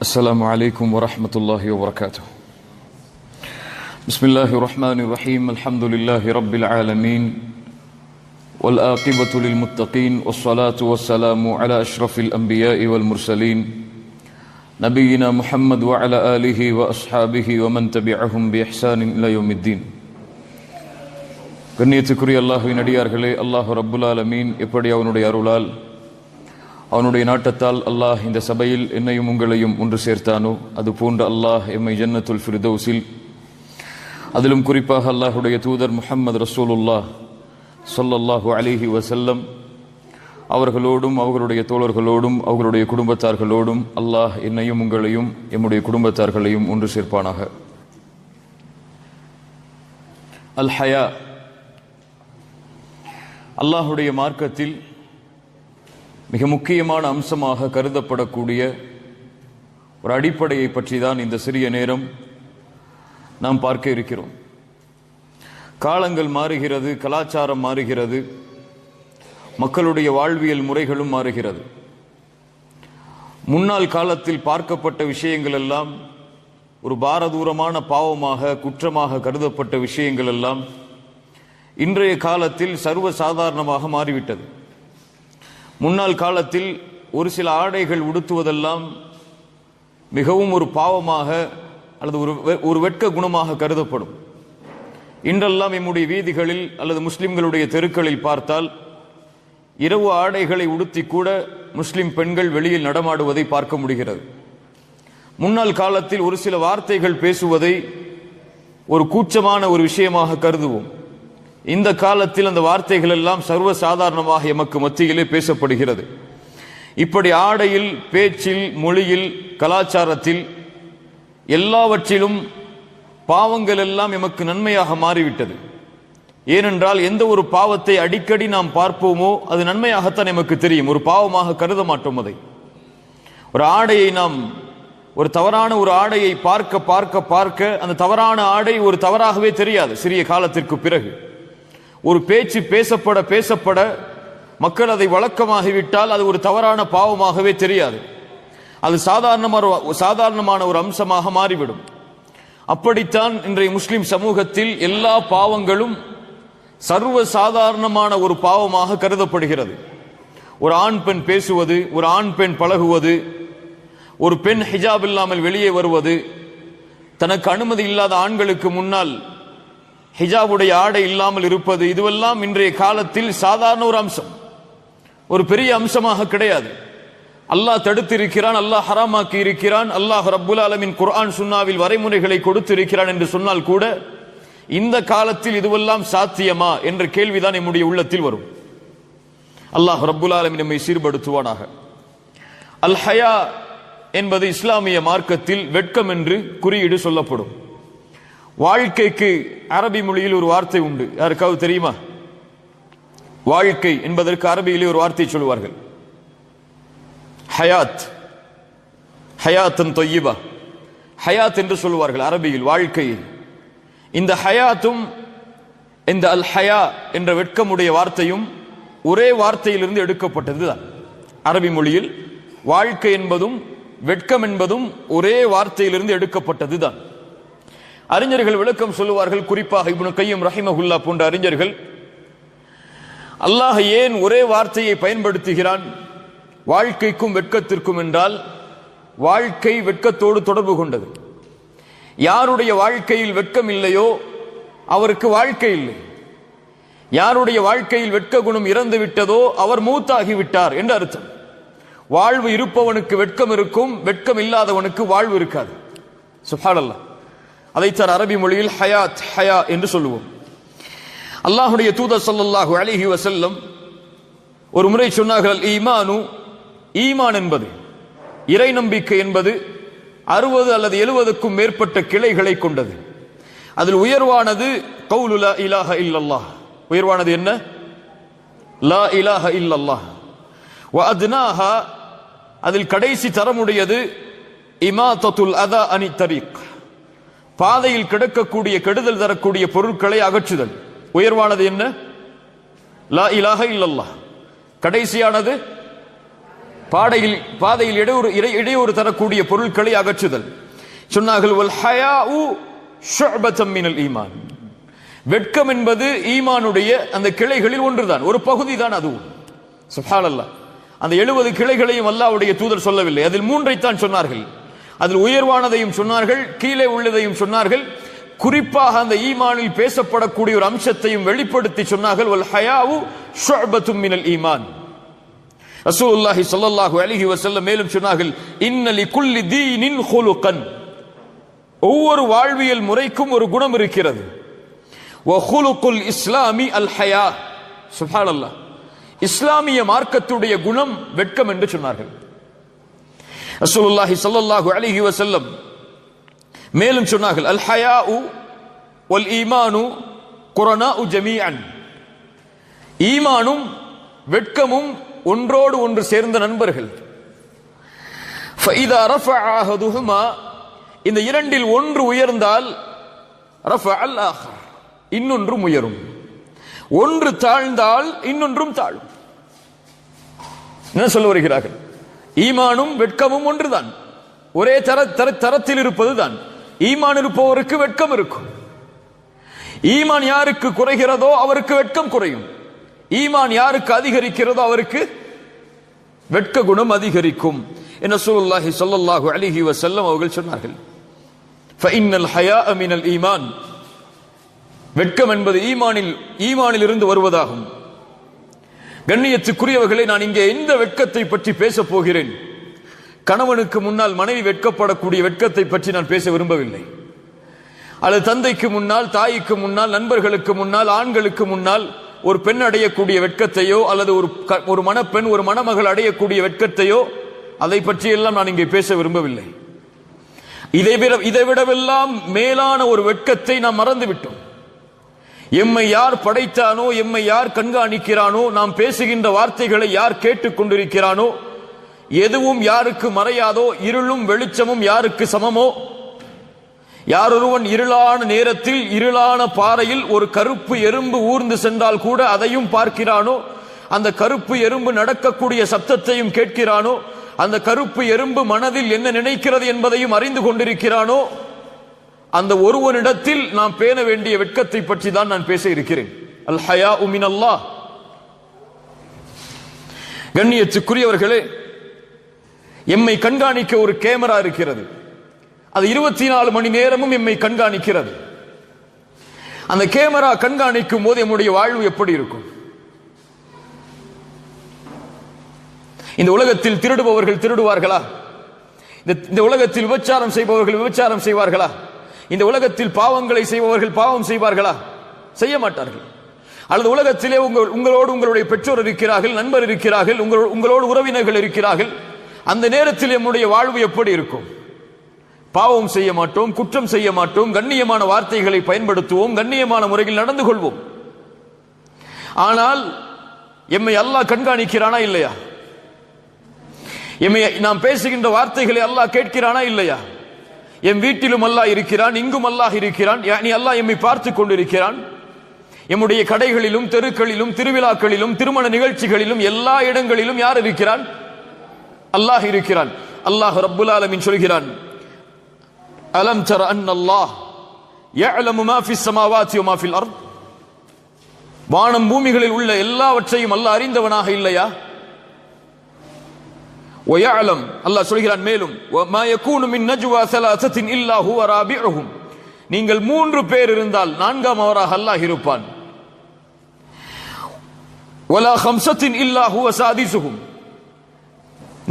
السلام عليكم ورحمة الله وبركاته. بسم الله الرحمن الرحيم. الحمد لله رب العالمين والآقبة للمتقين والصلاة والسلام على أشرف الأنبياء والمرسلين نبينا محمد وعلى آله وأصحابه ومن تبعهم بإحسان إلى يوم الدين. கண்ணியத்துக்குரிய அல்லாஹ்வின் அடியார்களே, அல்லாஹ் ரப்புல் ஆலமீன் எப்படி அவனுடைய அருளால் அவனுடைய நாட்டத்தால் அல்லாஹ் இந்த சபையில் என்னையும் உங்களையும் ஒன்று சேர்த்தானோ அது போன்ற அல்லாஹ் எம்மை ஜன்னத்துல் ஃபிர்தௌஸில், அதிலும் குறிப்பாக அல்லாஹுடைய தூதர் முஹம்மது ரசூலுல்லாஹ் ஸல்லல்லாஹு அலைஹி வஸல்லம் அவர்களோடும் அவர்களுடைய தோழர்களோடும் அவர்களுடைய குடும்பத்தார்களோடும் அல்லாஹ் என்னையும் உங்களையும் எம்முடைய குடும்பத்தார்களையும் ஒன்று சேர்ப்பானாக. அல் ஹயா, அல்லாஹுடைய மார்க்கத்தில் மிக முக்கியமான அம்சமாக கருதப்படக்கூடிய ஒரு அடிப்படையை பற்றி தான் இந்த சிறிய நேரம் நாம் பார்க்க இருக்கிறோம். காலங்கள் மாறுகிறது, கலாச்சாரம் மாறுகிறது, மக்களுடைய வாழ்வியல் முறைகளும் மாறுகிறது. முன்னாள் காலத்தில் பார்க்கப்பட்ட விஷயங்கள் எல்லாம் ஒரு பாரதூரமான பாவமாக குற்றமாக கருதப்பட்ட விஷயங்கள் எல்லாம் இன்றைய காலத்தில் சர்வ சாதாரணமாக மாறிவிட்டது. முன்னாள் காலத்தில் ஒரு சில ஆடைகள் உடுத்துவதெல்லாம் மிகவும் ஒரு பாவமாக அல்லது ஒரு வெட்க குணமாக கருதப்படும். இன்றெல்லாம் நம்முடைய வீதிகளில் அல்லது முஸ்லிம்களுடைய தெருக்களில் பார்த்தால் இரவு ஆடைகளை உடுத்தி கூட முஸ்லிம் பெண்கள் வெளியில் நடமாடுவதை பார்க்க முடிகிறது. முன்னாள் காலத்தில் ஒரு சில வார்த்தைகள் பேசுவதை ஒரு கூச்சமான ஒரு விஷயமாக கருதுவோம். இந்த காலத்தில் அந்த வார்த்தைகள் எல்லாம் சர்வ சாதாரணமாக எமக்கு மத்தியிலே பேசப்படுகிறது. இப்படி ஆடையில், பேச்சில், மொழியில், கலாச்சாரத்தில் எல்லாவற்றிலும் பாவங்கள் எல்லாம் எமக்கு நன்மையாக மாறிவிட்டது. ஏனென்றால் எந்த ஒரு பாவத்தை அடிக்கடி நாம் பார்ப்போமோ அது நன்மையாகத்தான் எமக்கு தெரியும், ஒரு பாவமாக கருத மாட்டோம். அதை ஒரு ஆடையை நாம் ஒரு தவறான ஒரு ஆடையை பார்க்க பார்க்க பார்க்க அந்த தவறான ஆடை ஒரு தவறாகவே தெரியாது. சிறிய காலத்திற்கு பிறகு ஒரு பேச்சு பேசப்பட பேசப்பட மக்கள் அதை வழக்கமாகிவிட்டால் அது ஒரு தவறான பாவமாகவே தெரியாது, அது சாதாரணமான ஒரு அம்சமாக மாறிவிடும். அப்படித்தான் இன்றைய முஸ்லிம் சமூகத்தில் எல்லா பாவங்களும் சர்வ சாதாரணமான ஒரு பாவமாக கருதப்படுகிறது. ஒரு ஆண் பெண் பேசுவது, ஒரு ஆண் பெண் பழகுவது, ஒரு பெண் ஹிஜாப் இல்லாமல் வெளியே வருவது, தனக்கு அனுமதி இல்லாத ஆண்களுக்கு முன்னால் ஹிஜாபுடைய ஆடை இல்லாமல் இருப்பது, இதுவெல்லாம் இன்றைய காலத்தில் சாதாரண ஒரு அம்சம், ஒரு பெரிய அம்சமாக கிடையாது. அல்லாஹ் தடுத்திருக்கிறான், அல்லாஹ் ஹராமாக்கி இருக்கிறான், அல்லாஹ் ரப்புல் ஆலமீன் குர்ஆன் சுன்னாவில் வரைமுறைகளை கொடுத்திருக்கிறான் என்று சொன்னால் கூட இந்த காலத்தில் இதுவெல்லாம் சாத்தியமா என்ற கேள்விதான் நம்முடைய உள்ளத்தில் வரும். அல்லாஹ் ரப்புல் ஆலமீன் நம்மை சீர்படுத்துவானாக. அல் ஹயா என்பது இஸ்லாமிய மார்க்கத்தில் வெட்கம் என்று குறியீடு சொல்லப்படும். வாழ்க்கைக்கு அரபி மொழியில் ஒரு வார்த்தை உண்டு, யாருக்காவது தெரியுமா? வாழ்க்கை என்பதற்கு அரபியிலே ஒரு வார்த்தை சொல்லுவார்கள், ஹயாத், ஹயாத்தன் தொய்யிபா, ஹயாத் என்று சொல்லுவார்கள் அரபியில் வாழ்க்கை. இந்த ஹயாத்தும் இந்த அல் ஹயா என்ற வெட்கமுடைய வார்த்தையும் ஒரே வார்த்தையிலிருந்து எடுக்கப்பட்டதுதான். அரபி மொழியில் வாழ்க்கை என்பதும் வெட்கம் என்பதும் ஒரே வார்த்தையிலிருந்து எடுக்கப்பட்டதுதான். அறிஞர்கள் விளக்கம் சொல்லுவார்கள், குறிப்பாக இப்னு கையிம் ரஹிமஹுல்லா போன்ற அறிஞர்கள், அல்லாஹ் ஏன் ஒரே வார்த்தையை பயன்படுத்துகிறான் வாழ்க்கைக்கும் வெட்கத்திற்கும் என்றால், வாழ்க்கை வெட்கத்தோடு தொடர்பு கொண்டது. யாருடைய வாழ்க்கையில் வெட்கம் இல்லையோ அவருக்கு வாழ்க்கை இல்லை. யாருடைய வாழ்க்கையில் வெட்க குணம் இறந்து விட்டதோ அவர் மூத்தாகிவிட்டார் என்று அர்த்தம். வாழ்வு இருப்பவனுக்கு வெட்கம் இருக்கும், வெட்கம் இல்லாதவனுக்கு வாழ்வு இருக்காது. சுப்ஹானல்லாஹ். அதைத்தான் அரபி மொழியில் ஹயாத், ஹயா என்று சொல்லுவோம். அல்லாஹுடைய தூதர் ஸல்லல்லாஹு அலைஹி வஸல்லம் ஒரு முறை சொன்னார்கள், ஈமானு, ஈமான் என்பது, இறை நம்பிக்கை என்பது 60 அல்லது 70க்கும் மேற்பட்ட கிளைகளை கொண்டது. அதில் உயர்வானது கௌலு லா இலாஹ இல்லல்லாஹ். உயர்வானது என்ன? லா இலாஹ இல்லல்லாஹ். வ அத்னாஹா, அதில் கடைசி தரமுடையது இமாதத்துல் அதா அனி தரீக், பாதையில் கிடக்கக்கூடிய கெடுதல் தரக்கூடிய பொருட்களை அகற்றுதல். உயர்வானது என்ன? லா இலாஹ இல்லல்லாஹ். கடைசியானது பாதையில் இடையூறு தரக்கூடிய பொருட்களை அகற்றுதல். சொன்னார்கள் வல் ஹயாஉ ஷுஅபத்தும் மினல் ஈமான். வெட்கம் என்பது ஈமானுடைய அந்த கிளைகளில் ஒன்றுதான், ஒரு பகுதி தான் அதுவும். சுப்ஹானல்லாஹ். அந்த 70 கிளைகளையும் அல்லாஹ்வுடைய தூதர் சொல்லவில்லை, அதில் 3ஐ தான் சொன்னார்கள். அதில் உயர்வானதையும் சொன்னார்கள், கீழே உள்ளதையும் சொன்னார்கள். குறிப்பாக அந்த ஈமானில் பேசப்படக்கூடிய ஒரு அம்சத்தையும் வெளிப்படுத்தி சொன்னார்கள் வல் ஹயாஉ ஷுஅபத்தும் மினல் ஈமான். ரசூலுல்லாஹி ஸல்லல்லாஹு அலைஹி வஸல்லம் மேலும் சொன்னார்கள் இன்ன லிகுல்லி தீனின் குலுகன். ஒவ்வொரு வாழ்வியல் முறைக்கும் ஒரு குணம் இருக்கிறது. வ குலுகுல் இஸ்லாமி அல் ஹயா. சுப்ஹானல்லாஹ். இஸ்லாமிய மார்க்கத்துடைய குணம் வெட்கம் என்று சொன்னார்கள் ரசூலுல்லாஹி ஸல்லல்லாஹு அலைஹி வஸல்லம். மேலும் சொன்னார்கள் அல் ஹயாஉ வல் ஈமானு குரானாஉ ஜமீஅன். ஈமானும் வெட்கமும் ஒன்றோடு ஒன்று சேர்ந்த நண்பர்கள். ஃபஇதா ரஃபஅ அஹதுஹுமா, இந்த இரண்டில் ஒன்று உயர்ந்தால் ரஃபஅல் ஆஹர், இன்னொன்றும் உயரும். ஒன்று தாழ்ந்தால் இன்னொன்றும் தாழும். என்ன சொல்ல வருகிறார்கள்? ஈமானும் வெட்கமும் ஒன்றுதான், ஒரே தரத்தில் இருப்பதுதான். ஈமான் இருப்பவருக்கு வெட்கம் இருக்கும். ஈமான் யாருக்கு குறைகிறதோ அவருக்கு வெட்கம் குறையும். ஈமான் யாருக்கு அதிகரிக்கிறதோ அவருக்கு வெட்க குணம் அதிகரிக்கும் என ரசூலுல்லாஹி ஸல்லல்லாஹு அலைஹி வஸல்லம் அவர்கள் சொன்னார்கள். ஃபஇன்னல் ஹயாஅ மினல் ஈமான். வெட்கம் என்பது ஈமானில் இருந்து வருவதாகும். கண்ணியத்துக்குரியவர்களை, நான் இங்கே எந்த வெட்கத்தை பற்றி பேசப் போகிறேன்? கணவனுக்கு முன்னால் மனைவி வெட்கப்படக்கூடிய வெட்கத்தை பற்றி நான் பேச விரும்பவில்லை. அல்லது தந்தைக்கு முன்னால், தாய்க்கு முன்னால், நண்பர்களுக்கு முன்னால், ஆண்களுக்கு முன்னால் ஒரு பெண் அடையக்கூடிய வெட்கத்தையோ அல்லது ஒரு மணப்பெண் ஒரு மணமகள் அடையக்கூடிய வெட்கத்தையோ அதை பற்றியெல்லாம் நான் இங்கே பேச விரும்பவில்லை. இதைவிடவெல்லாம் மேலான ஒரு வெட்கத்தை நாம் மறந்துவிட்டோம். எம்மை யார் படைத்தானோ, எம்மை யார் கண்காணிக்கிறானோ, நாம் பேசுகின்ற வார்த்தைகளை யார் கேட்டுக் கொண்டிருக்கிறானோ, எதுவும் யாருக்கு மறையாதோ, இருளும் வெளிச்சமும் யாருக்கு சமமோ, யாரொருவன் இருளான நேரத்தில் இருளான பாறையில் ஒரு கருப்பு எறும்பு ஊர்ந்து சென்றால் கூட அதையும் பார்க்கிறானோ, அந்த கருப்பு எறும்பு நடக்கக்கூடிய சப்தத்தையும் கேட்கிறானோ, அந்த கருப்பு எறும்பு மனதில் என்ன நினைக்கிறது என்பதையும் அறிந்து கொண்டிருக்கிறானோ, அந்த ஒருவனிடத்தில் நாம் பேண வேண்டிய வெட்கத்தை பற்றி தான் நான் பேச இருக்கிறேன். அல் ஹயாஉ மினல்லாஹ். கண்ணியத்துக்குரியவர்களே, எம்மை கண்காணிக்க ஒரு கேமரா இருக்கிறது. அது 24 மணி நேரமும் எம்மை கண்காணிக்கிறது. அந்த கேமரா கண்காணிக்கும் போது நம்முடைய வாழ்வு எப்படி இருக்கும்? இந்த உலகத்தில் திருடுபவர்கள் திருடுவார்களா? இந்த உலகத்தில் விபச்சாரம் செய்பவர்கள் விபச்சாரம் செய்வார்களா? இந்த உலகத்தில் பாவங்களை செய்பவர்கள் பாவம் செய்வார்களா? செய்ய மாட்டார்கள். அல்லது உலகத்திலே உங்களோடு உங்களுடைய பெற்றோர் இருக்கிறார்கள், நண்பர் இருக்கிறார்கள், உங்களோடு உறவினர்கள் இருக்கிறார்கள். அந்த நேரத்தில் நம்முடைய வாழ்வு எப்படி இருக்கும்? பாவம் செய்ய மாட்டோம், குற்றம் செய்ய மாட்டோம், கண்ணியமான வார்த்தைகளை பயன்படுத்துவோம், கண்ணியமான முறையில் நடந்து கொள்வோம். ஆனால் எம்மை அல்லாஹ் கண்காணிக்கிறானா இல்லையா? எம்மை நாம் பேசுகின்ற வார்த்தைகளை அல்லாஹ் கேட்கிறானா இல்லையா? எம் வீட்டிலும் அல்லாஹ் இருக்கிறான், இங்கும் அல்லாஹ் இருக்கிறான். அல்லாஹ் எம்மை பார்த்து கொண்டிருக்கிறான். எம்முடைய கடைகளிலும், தெருக்களிலும், திருவிழாக்களிலும், திருமண நிகழ்ச்சிகளிலும், எல்லா இடங்களிலும் யார் இருக்கிறான்? அல்லாஹ் இருக்கிறான். அல்லாஹ் ரப்புல் ஆலமீன் சொல்கிறான், அலம் தர அன்னல்லாஹ் யஅலமு மா ஃபிஸ் ஸமாவாத்தி வ மா ஃபில் அர்த். வானம் பூமிகளில் உள்ள எல்லாவற்றையும் அல்லாஹ் அறிந்தவனாக இல்லையா? வ யஅலம், அல்லாஹ் சொல்கிறான் மேலும், வ மா யகூனு மின் நஜ்வா ஸலாஸத்தின் இல்லா ஹுவ ராபிஉஹும். நீங்கள் 3 பேர் இருந்தால் 4ஆம் அவராக அல்லாஹ் இருப்பான். வலா ஹம்ஸத்தின் இல்லா ஹுவ சாதிஸுஹும்.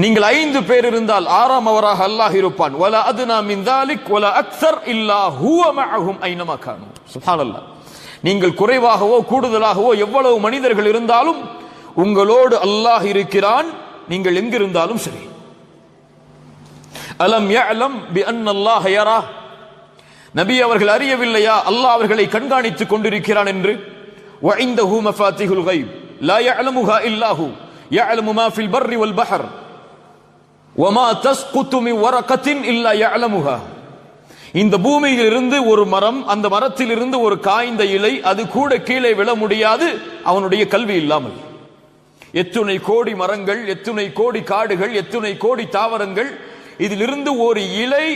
நீங்கள் 5 பேர் இருந்தால் 6ஆம் அவராக அல்லாஹ் இருப்பான். வலா அத்னா மின் தாலிக் வலா அக்ஸர் இல்லா ஹுவ மஅஹும் ஐனமா கானூ. சுப்ஹானல்லாஹ். நீங்கள் குறைவாகவோ கூடுதலாகவோ எவ்வளவு மனிதர்கள் இருந்தாலும் உங்களோடு அல்லாஹ் இருக்கிறான், நீங்கள் எங்கிருந்தாலும் சரி. அலம் யஅலம் பி அன்னல்லாஹ யரா. நபி அவர்கள் அறியவில்லையா அல்லாஹ் அவர்களை கண்காணித்துக் கொண்டிருக்கிறான் என்று? வ இன்தஹு மஃபாத்திஹுல் கைப் லா யஅலமுஹா இல்லா ஹு யஅலமு மா ஃபில் பர்ரி வல் பஹர் வ மா தஸ்குது மின் வரகத்தின் இல்லா யஅலமுஹா. இந்த பூமியில் இருந்து ஒரு மரம், அந்த மரத்தில் இருந்து ஒரு காய்ந்த இலை, அது கூட கீழே விழ முடியாது அவனுடைய கல்வி இல்லாமல். எத்துணை கோடி மரங்கள், எத்துணை கோடி காடுகள், எத்துணை கோடி தாவரங்கள், இதிலிருந்து ஒரு இலை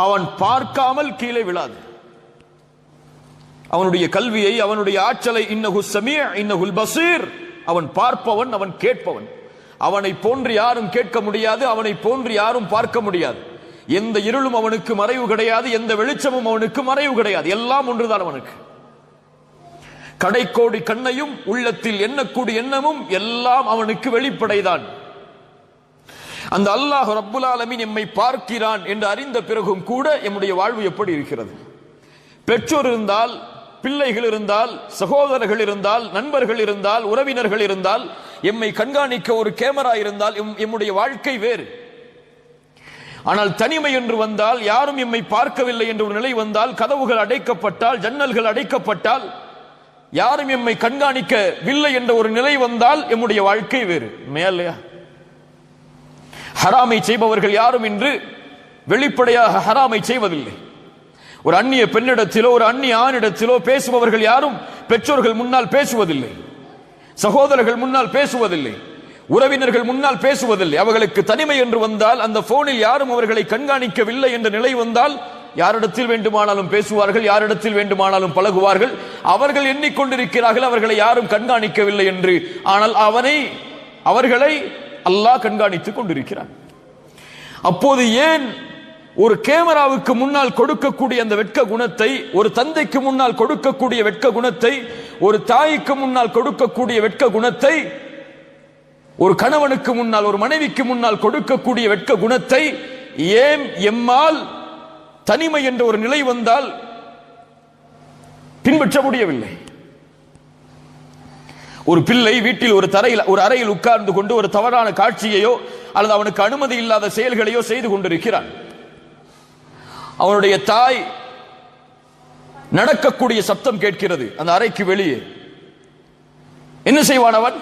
அவன் பார்க்காமல் கீழே விழாது. அவனுடைய கல்வியை, அவனுடைய ஆற்றலை, இன்னஹு ஸமீஅ் இன்னஹுல் பஸீர், அவன் பார்ப்பவன், அவன் கேட்பவன். அவனை போன்று யாரும் கேட்க முடியாது, அவனை போன்று யாரும் பார்க்க முடியாது. எந்த இருளும் அவனுக்கு மறைவு கிடையாது, எந்த வெளிச்சமும் அவனுக்கு மறைவு கிடையாது. எல்லாம் ஒன்றுதான் அவனுக்கு. கடைக்கோடி கண்ணையும் உள்ளத்தில் எண்ணக்கூடிய எண்ணமும் எல்லாம் அவனுக்கு வெளிப்படைதான். அந்த அல்லாஹ் ரப்புல் ஆலமீன் எம்மை பார்க்கிறான் என்று அறிந்த பிறகும் கூட எம்முடைய வாழ்வு எப்படி இருக்கிறது? பெற்றோர் இருந்தால், பிள்ளைகள் இருந்தால், சகோதரர்கள் இருந்தால், நண்பர்கள் இருந்தால், உறவினர்கள் இருந்தால், எம்மை கண்காணிக்க ஒரு கேமரா இருந்தால் எம்முடைய வாழ்க்கை வேறு. ஆனால் தனிமை என்று வந்தால், யாரும் எம்மை பார்க்கவில்லை என்ற ஒரு நிலை வந்தால், கதவுகள் அடைக்கப்பட்டால், ஜன்னல்கள் அடைக்கப்பட்டால், யாரும் எம்மை கண்காணிக்கவில்லை என்ற ஒரு நிலை வந்தால் எம்முடைய வாழ்க்கை வேறு. மேலையா ஹராமை செய்பவர்கள் யாரும் இன்று வெளிப்படையாக ஹராமை செய்வதில்லை. ஒரு அந்நிய பெண்ணிடத்திலோ ஒரு அந்நிய ஆணிடத்திலோ பேசுபவர்கள் யாரும் பெற்றோர்கள் முன்னால் பேசுவதில்லை, சகோதரர்கள் முன்னால் பேசுவதில்லை, உறவினர்கள் முன்னால் பேசுவதில்லை. அவர்களுக்கு தனிமை என்று வந்தால், அந்த போனில் யாரும் அவர்களை கண்காணிக்கவில்லை என்ற நிலை வந்தால், யாரிடத்தில் வேண்டுமானாலும் பேசுவார்கள், யாரிடத்தில் வேண்டுமானாலும் பழகுவார்கள். அவர்கள் எண்ணிக்கொண்டிருக்கிறார்கள் அவர்களை யாரும் கண்காணிக்கவில்லை என்று. ஆனால் அவர்களை அல்லாஹ் கண்காணித்துக் கொண்டிருக்கிறான். அப்போது ஏன் ஒரு கேமராவுக்கு முன்னால் கொடுக்கக்கூடிய அந்த வெட்க குணத்தை, ஒரு தந்தைக்கு முன்னால் கொடுக்கக்கூடிய வெட்க குணத்தை, ஒரு தாய்க்கு முன்னால் கொடுக்கக்கூடிய வெட்க குணத்தை, ஒரு கணவனுக்கு முன்னால், ஒரு மனைவிக்கு முன்னால் கொடுக்கக்கூடிய வெட்க குணத்தை ஏன் எம்மால் தனிமை என்ற ஒரு நிலை வந்தால் பின்பற்ற முடியவில்லை? ஒரு பிள்ளை வீட்டில் ஒரு அறையில் உட்கார்ந்து கொண்டு ஒரு தவறான காட்சியையோ அல்லது அவனுக்கு அனுமதி இல்லாத செயல்களையோ செய்து கொண்டிருக்கிறான். அவனுடைய தாய் நடக்கக்கூடிய சப்தம் கேட்கிறது அந்த அறைக்கு வெளியே. என்ன செய்வான் அவன்?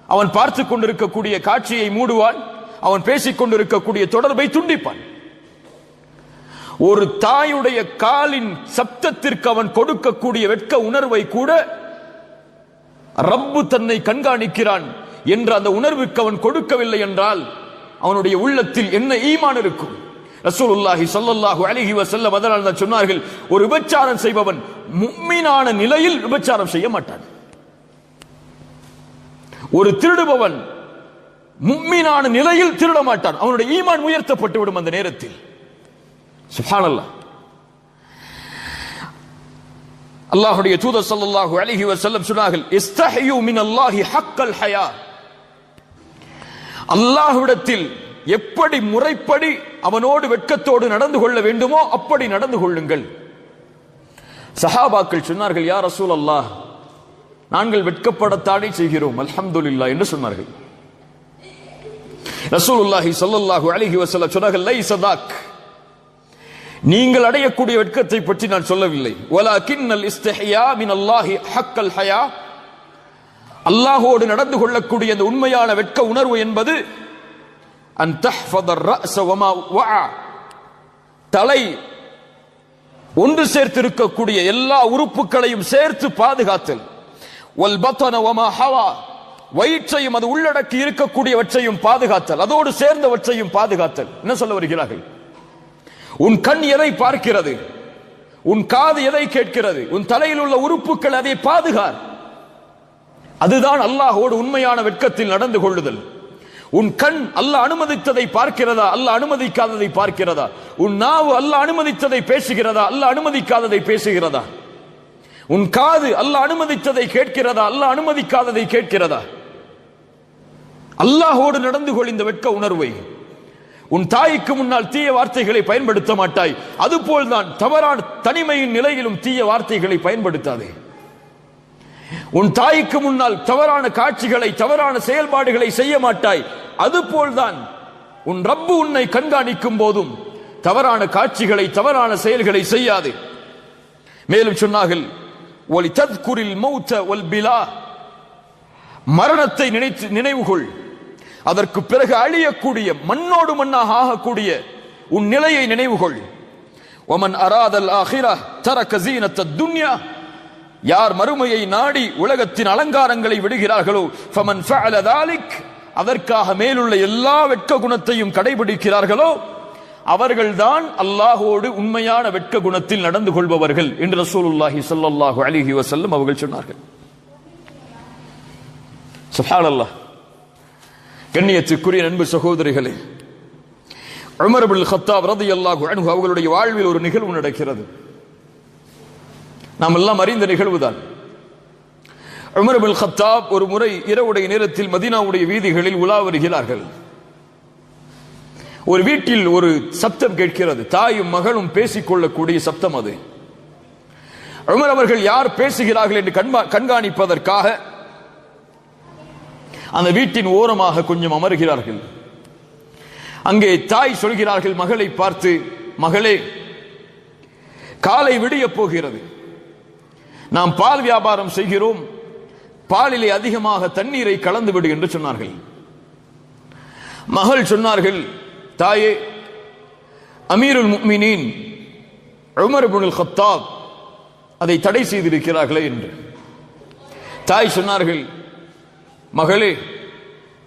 அவன் பார்த்துக் கொண்டிருக்கக்கூடிய காட்சியை மூடுவான், அவன் பேசிக் கொண்டிருக்கக்கூடிய தொடர்பை துண்டிப்பான். ஒரு தாயுடைய காலின் சப்தத்திற்கு அவன் கொடுக்கக்கூடிய வெட்க உணர்வை கூட ரப்பு தன்னை கண்காணிக்கிறான் என்ற அந்த உணர்வுக்கு அவன் கொடுக்கவில்லை என்றால் அவனுடைய உள்ளத்தில் என்ன ஈமான் இருக்கும்? ரசூலுல்லாஹி ஸல்லல்லாஹு அலைஹி வஸல்லம் அதனால் தான் சொன்னார்கள், ஒரு விபச்சாரம் செய்பவன் முஃமினான நிலையில் விபச்சாரம் செய்ய மாட்டான். ஒரு திருடுபவன் முஃமினான நிலையில் திருட மாட்டான். அவனுடைய ஈமான் உயர்த்தப்பட்டு விடும் அந்த நேரத்தில். சுப்ஹானல்லாஹ். அல்லாஹ்வுடைய தூதர் ஸல்லல்லாஹு அலைஹி வஸல்லம் சொன்னார்கள், இஸ்தஹியூ மினல்லாஹி ஹக்கல் ஹயா. அல்லாஹ்விடத்தில் எப்படி முறைப்படி அவனோடு வெட்கத்தோடு நடந்து கொள்ள வேண்டுமோ அப்படி நடந்து கொள்ளுங்கள். சஹாபாக்கள் சொன்னார்கள், யா ரசூலல்லாஹ், நாங்கள் வெட்கப்படத்தானே செய்கிறோம், அல்ஹம்துலில்லாஹ் என்று சொன்னார்கள். ரசூலுல்லாஹி ஸல்லல்லாஹு அலைஹி வஸல்லம் சொன்னார்கள், லைஸ தாக், நீங்கள் அடையக்கூடிய வெட்கத்தை பற்றி நான் சொல்லவில்லை. வலாகின்னல் இஸ்திஹ்யா மினல்லாஹி ஹக்கல் ஹயா. அல்லாஹ்வோடு நடந்து கொள்ளக்கூடிய அந்த உண்மையான வெட்க உணர்வு என்பது அன் தஹ்ஃபத ரஅஸ வமா வஆ, தலை ஒன்று சேர்த்து இருக்கக்கூடிய எல்லா உறுப்புகளையும் சேர்த்து பாதுகாத்தல். வல் பத்ன வமா ஹவா, வயிற்றையும் அது உள்ளடக்கி இருக்கக்கூடியவற்றையும் பாதுகாத்தல், அதோடு சேர்ந்தவற்றையும் பாதுகாத்தல். என்ன சொல்ல வருகிறார்கள்? உன் கண் எதை பார்க்கிறது, உன் காது எதை கேட்கிறது, உன் தலையில் உள்ள உறுப்புகள் அதை பாதுகார். அதுதான் அல்லாஹ்வோடு உண்மையான வெட்கத்தில் நடந்து கொள்ளுதல். உன் கண் அல்லாஹ் அனுமதித்ததை பார்க்கிறதா, அல்லாஹ் அனுமதிக்காததை பார்க்கிறதா? உன் நாவு அல்லாஹ் அனுமதித்ததை பேசுகிறதா, அல்லாஹ் அனுமதிக்காததை பேசுகிறதா? உன் காது அல்லாஹ் அனுமதித்ததை கேட்கிறதா, அல்லாஹ் அனுமதிக்காததை கேட்கிறதா? அல்லாஹ்வோடு நடந்து கொள் இந்த வெட்க உணர்வை. உன் தாய்க்கு முன்னால் தீய வார்த்தைகளை பயன்படுத்த மாட்டாய், அதுபோல்தான் தவறான தனிமையின் நிலையிலும் தீய வார்த்தைகளை பயன்படுத்தாதே. உன் தாய்க்கு முன்னால் தவறான காட்சிகளை, தவறான செயல்பாடுகளை செய்ய மாட்டாய், அதுபோல்தான் உன் ரப்பு உன்னை கண்காணிக்கும் போதும் தவறான காட்சிகளை, தவறான செயல்களை செய்யாது. மேலும் சொன்னார்கள், ஒலி தத்குரில் மௌத வல் பிலா, மரணத்தை நினைவுகொள், அதற்கு பிறகு அழியக்கூடிய மண்ணோடு மண்ணாக ஆகக்கூடிய உன் நிலையை நினைவுகொள். ஒமன் அராதல் ஆஹிரா தரக ஸீனத்தத் துன்யா, யார் மறுமையை நாடி உலகத்தின் அலங்காரங்களை விடுகிறார்களோ ஃபமன் ஃபஅல ذلك அதற்காக மேலுள்ள எல்லா வெட்க குணத்தையும் கடைபிடிக்கிறார்களோ அவர்கள்தான் அல்லாஹ்வோடு உண்மையான வெட்க குணத்தில் நடந்து கொள்பவர்கள் என்று ரசூலுல்லாஹி ஸல்லல்லாஹு அலைஹி வஸல்லம் அவர்கள் சொன்னார்கள். சுப்ஹானல்லாஹ். கண்ணியத்துக்குரிய அன்பு சகோதரிகளே, உமர் இப்னுல் கத்தாப் ரலியல்லாஹு அன்ஹு அவர்களுடைய வாழ்வில் ஒரு நிகழ்வு நடக்கிறது. நாம் எல்லாம் அறிந்த நிகழ்வுதான். உமர் இப்னுல் கத்தாப் ஒரு முறை இரவுடைய நேரத்தில் மதீனாவுடைய வீதிகளில் உலா வருகிறார்கள். ஒரு வீட்டில் ஒரு சப்தம் கேட்கிறது. தாயும் மகளும் பேசிக்கொள்ளக்கூடிய சப்தம் அது. உமர் அவர்கள் யார் பேசுகிறார்கள் என்று கண்காணிப்பதற்காக அந்த வீட்டின் ஓரமாக கொஞ்சம் அமர்கிறார்கள். அங்கே தாய் சொல்கிறார்கள் மகளை பார்த்து, மகளே, காலை விடிய போகிறது, நாம் பால் வியாபாரம் செய்கிறோம், பாலிலே அதிகமாக தண்ணீரை கலந்து விடு என்று சொன்னார்கள். மகள் சொன்னார்கள், தாயே, அமீருல் முஃமினீன் உமர் இப்னுல் கத்தாப் அதை தடை செய்திருக்கிறார்களே என்று. தாய் சொன்னார்கள், மகளே,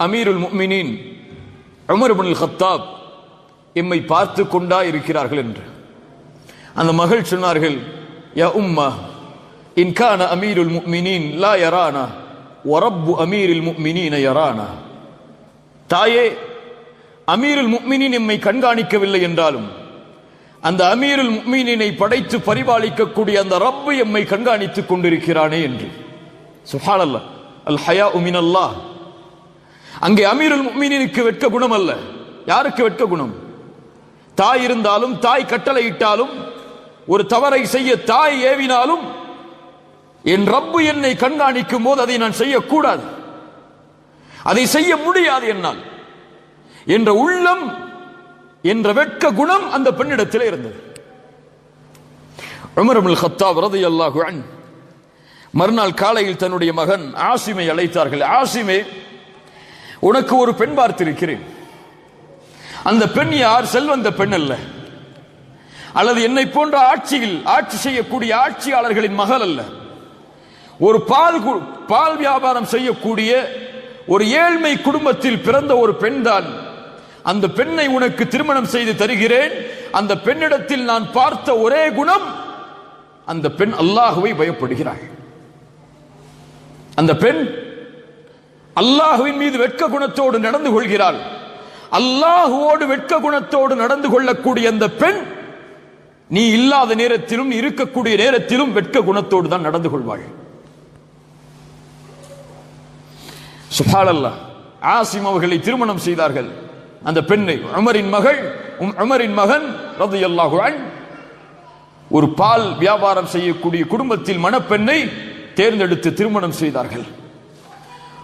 அமீருல் முஃமினீன் உமர் இப்னுல் கத்தாப் எம்மை பார்த்து கொண்டா இருக்கிறார்கள் என்று. அந்த மகள் சொன்னார்கள், யா உம்மா, இன் கான அமீருல் முஃமினீன் லா யரானா வ ரப்பு அமீருல் முஃமினீன யரானா. தாயே, அமீருல் முஃமினீன் எம்மை கண்காணிக்கவில்லை என்றாலும் அந்த அமீருல் முஃமினீனை படைத்து பரிபாலிக்கக்கூடிய அந்த ரப்பு எம்மை கண்காணித்துக் கொண்டிருக்கிறானே என்று. சுப்ஹானல்லாஹ். அல் ஹயாஉ மினல்லாஹ். அங்கே அமீருல் முஃமினீனுக்கு வெட்க குணம் அல்ல. யாருக்கு வெட்க குணம்? தாய் இருந்தாலும், தாய் கட்டளையிட்டாலும், ஒரு தவறை செய்ய தாய் ஏவினாலும், என் ரப்பு என்னை கண்காணிக்கும் போது அதை நான் செய்யக்கூடாது, அதை செய்ய முடியாது என்னால் என்ற உள்ளம், என்ற வெட்க குணம் அந்த பெண்ணிடத்தில் இருந்தது. உமர் இப்னுல் கத்தாப் ரலியல்லாஹு அன்ஹு மறுநாள் காலையில் தன்னுடைய மகன் ஆசிமை அழைத்தார்கள். ஆசிமே, உனக்கு ஒரு பெண் பார்த்திருக்கிறேன். அந்த பெண் யார்? செல்வந்த பெண் அல்ல, அல்லது என்னை போன்ற ஆட்சி செய்யக்கூடிய ஆட்சியாளர்களின் மகள் அல்ல. ஒரு பால் வியாபாரம் செய்யக்கூடிய ஒரு ஏழ்மை குடும்பத்தில் பிறந்த ஒரு பெண் தான். அந்த பெண்ணை உனக்கு திருமணம் செய்து தருகிறேன். அந்த பெண்ணிடத்தில் நான் பார்த்த ஒரே குணம், அந்த பெண் அல்லாஹுவை பயப்படுகிறாள். அந்த பெண் அல்லாஹுவின் மீது வெட்க குணத்தோடு நடந்து கொள்கிறாள். அல்லாஹுவோடு வெட்க குணத்தோடு நடந்து கொள்ளக்கூடிய அந்த பெண் நீ இல்லாத நேரத்திலும், இருக்கக்கூடிய நேரத்திலும் வெட்க குணத்தோடு தான் நடந்து கொள்வாள். சுப்ஹானல்லாஹ். ஆசிம் அவர்களை திருமணம் செய்தார்கள். அந்த பெண்ணை உமரின் மகன் ரலியல்லாஹு அன்ஹு ஒரு பால் வியாபாரம் செய்யக்கூடிய குடும்பத்தில் மணப்பெண்ணை தேர்ந்தெடுத்து திருமணம் செய்தார்கள்.